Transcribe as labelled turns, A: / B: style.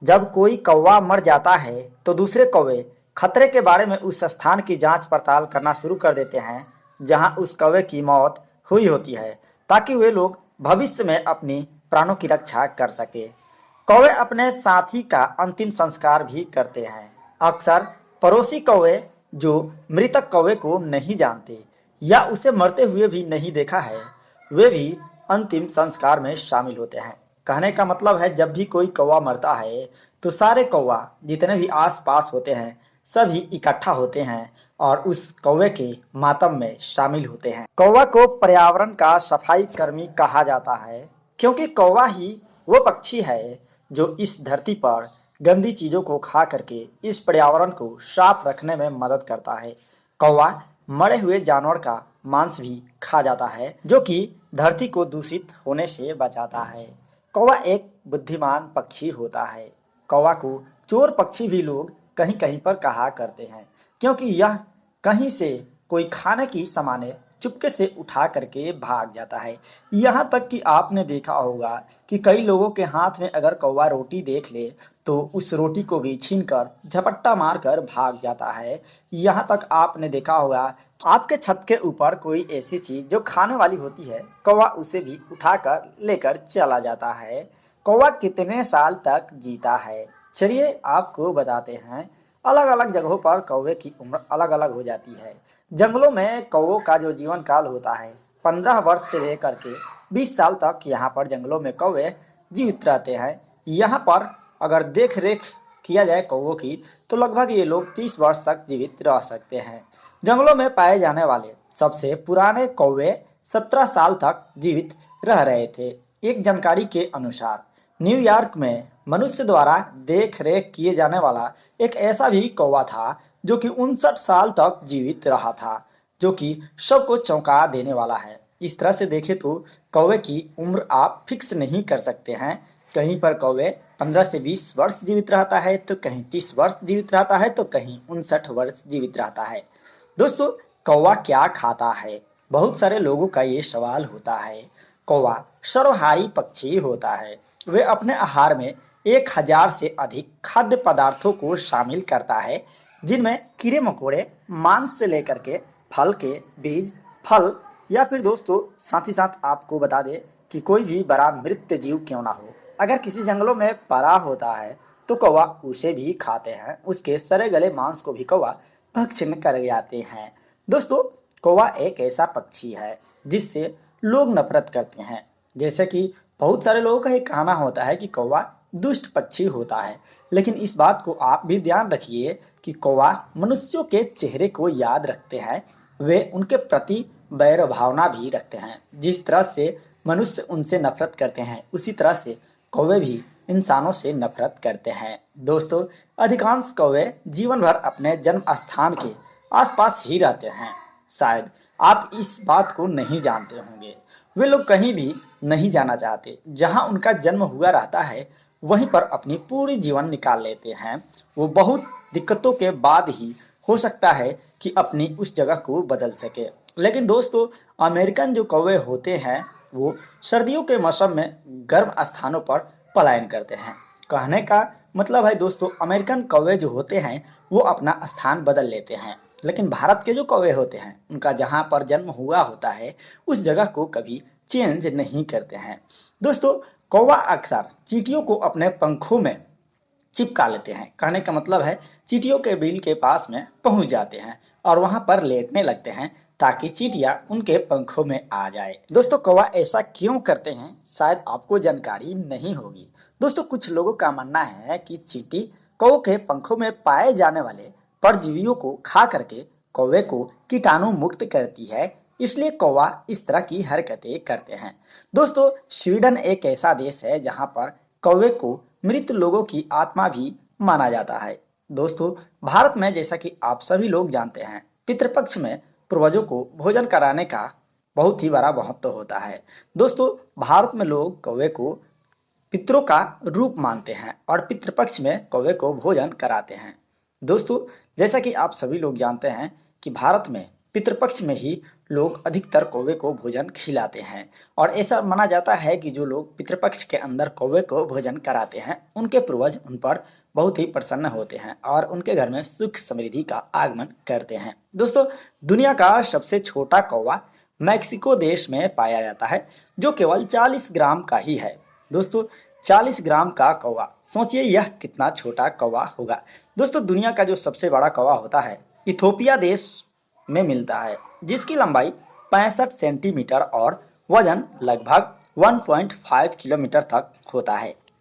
A: जब कोई कौवा मर जाता है तो दूसरे कौवे खतरे के बारे में उस स्थान की जांच पड़ताल करना शुरू कर देते हैं जहां उस कौवे की मौत हुई होती है, ताकि वे लोग भविष्य में अपनी प्राणों की रक्षा कर सके। कौवे अपने साथी का अंतिम संस्कार भी करते हैं। अक्सर पड़ोसी कौवे जो मृतक कौवे को नहीं जानते या उसे मरते हुए भी नहीं देखा है, वे भी अंतिम संस्कार में शामिल होते हैं। कहने का मतलब है, जब भी कोई कौवा मरता है तो सारे कौवा जितने भी आस-पास होते हैं सभी इकट्ठा होते हैं और उस कौवे के मातम में शामिल होते हैं। कौवा को पर्यावरण का सफाई कर्मी कहा जाता है, क्योंकि कौवा ही वो पक्षी है जो इस धरती पर गंदी चीजों को खा करके इस पर्यावरण को साफ रखने में मदद करता है। कौवा मरे हुए जानवर का मांस भी खा जाता है, जो कि धरती को दूषित होने से बचाता है। कौवा एक बुद्धिमान पक्षी होता है। कौवा को चोर पक्षी भी लोग कहीं कहीं पर कहा करते हैं, क्योंकि यह कहीं से कोई खाने की सामानें चुपके से उठा करके भाग जाता है। यहाँ तक कि आपने देखा होगा कि कई लोगों के हाथ में अगर कौवा रोटी देख ले तो उस रोटी को भी छीनकर झपट्टा मारकर भाग जाता है। यहाँ तक आपने देखा होगा, आपके छत के ऊपर कोई ऐसी चीज जो खाने वाली होती है, कौवा उसे भी उठाकर लेकर चला जाता है। कौवा कितने साल तक जीता है, चलिए आपको बताते हैं। अलग अलग जगहों पर कौवे की उम्र अलग अलग हो जाती है। जंगलों में कौवों का जो जीवन काल होता है 15 वर्ष से लेकर के 20 साल तक यहाँ पर जंगलों में कौवे जीवित रहते हैं। यहाँ पर अगर देख रेख किया जाए कौवों की तो लगभग ये लोग 30 वर्ष तक जीवित रह सकते हैं। जंगलों में पाए जाने वाले सबसे पुराने कौवे 17 साल तक जीवित रह रहे थे। एक जानकारी के अनुसार न्यूयॉर्क में मनुष्य द्वारा देख रेख किए जाने वाला एक ऐसा भी कौवा था जो कि 59 साल तक जीवित रहा था, जो कि सबको चौंका देने वाला है। इस तरह से देखें तो कौवे की उम्र आप फिक्स नहीं कर सकते हैं। कहीं पर कौवे 15 से 20 वर्ष जीवित रहता है, तो कहीं 30 वर्ष जीवित रहता है, तो कहीं 59 वर्ष जीवित रहता है। दोस्तों, कौवा क्या खाता है? बहुत सारे लोगों का ये सवाल होता है। कौवा सर्वहारी पक्षी होता है। वे अपने आहार में 1000 से अधिक खाद्य पदार्थों को शामिल करता है, जिनमें कीड़े मकोड़े, मांस से लेकर के फल के बीज, फल या फिर दोस्तों साथ ही साथ आपको बता दें कि कोई भी बड़ा मृत जीव क्यों ना हो, अगर किसी जंगलों में पड़ा होता है तो कौवा उसे भी खाते हैं। उसके सड़े गले मांस को भी कौवा भक्षण कर जाते हैं। दोस्तों, कौवा एक ऐसा पक्षी है जिससे लोग नफरत करते हैं। जैसे कि बहुत सारे लोगों का एक कहना होता है कि कौवा दुष्ट पक्षी होता है, लेकिन इस बात को आप भी ध्यान रखिए कि कौवा मनुष्यों के चेहरे को याद रखते हैं। वे उनके प्रति वैर भावना भी रखते हैं। जिस तरह से मनुष्य उनसे नफरत करते हैं, उसी तरह से कौवे भी इंसानों से नफरत करते हैं। दोस्तों, अधिकांश कौवे जीवन भर अपने जन्म स्थान के आसपास ही रहते हैं। शायद आप इस बात को नहीं जानते होंगे, वे लोग कहीं भी नहीं जाना चाहते। जहां उनका जन्म हुआ रहता है वहीं पर अपनी पूरी जीवन निकाल लेते हैं। वो बहुत दिक्कतों के बाद ही हो सकता है कि अपनी उस जगह को बदल सके। लेकिन दोस्तों, अमेरिकन जो कौवे होते हैं वो सर्दियों के मौसम में गर्म स्थानों पर पलायन करते हैं। कहने का मतलब है दोस्तों, अमेरिकन कौवे जो होते हैं वो अपना स्थान बदल लेते हैं। लेकिन भारत के जो कौवे होते हैं उनका जहाँ पर जन्म हुआ होता है उस जगह को कभी चेंज नहीं करते हैं। दोस्तों, कौवा अक्सर चींटियों को अपने पंखों में चिपका लेते हैं। कहने का मतलब है चींटियों के बिल के पास में पहुंच जाते हैं और वहां पर लेटने लगते हैं ताकि चींटियां उनके पंखों में आ जाए। दोस्तों, कौवा ऐसा क्यों करते हैं शायद आपको जानकारी नहीं होगी। दोस्तों, कुछ लोगों का मानना है कि चींटी कौवे के पंखों में पाए जाने वाले परजीवियों को खा करके कौवे को कीटाणु मुक्त करती है, इसलिए कौवा इस तरह की हरकतें करते हैं। दोस्तों, स्वीडन एक ऐसा देश है जहां पर कौवे को मृत लोगों की आत्मा भी माना जाता है। दोस्तों, भारत में जैसा कि आप सभी लोग जानते हैं, पितृपक्ष में पूर्वजों को भोजन कराने का बहुत ही बड़ा महत्व होता है। दोस्तों, भारत में लोग कौवे को पितरों का रूप मानते हैं और पितृपक्ष में कौवे को भोजन कराते हैं। दोस्तों, जैसा कि आप सभी लोग जानते हैं कि भारत में पितृपक्ष में ही लोग अधिकतर कौवे को भोजन खिलाते हैं और ऐसा माना जाता है कि जो लोग पितृपक्ष के अंदर कौवे को भोजन कराते हैं उनके पूर्वज उन पर बहुत ही प्रसन्न होते हैं और उनके घर में सुख समृद्धि का आगमन करते हैं। दोस्तों, दुनिया का सबसे छोटा कौवा मैक्सिको देश में पाया जाता है, जो केवल 40 ग्राम का ही है। दोस्तों, 40 ग्राम का कौवा, सोचिए यह कितना छोटा कौवा होगा। दोस्तों, दुनिया का जो सबसे बड़ा कौवा होता है इथोपिया देश में मिलता है, जिसकी लंबाई 65 सेंटीमीटर और वजन लगभग 1.5 किलोमीटर तक होता है।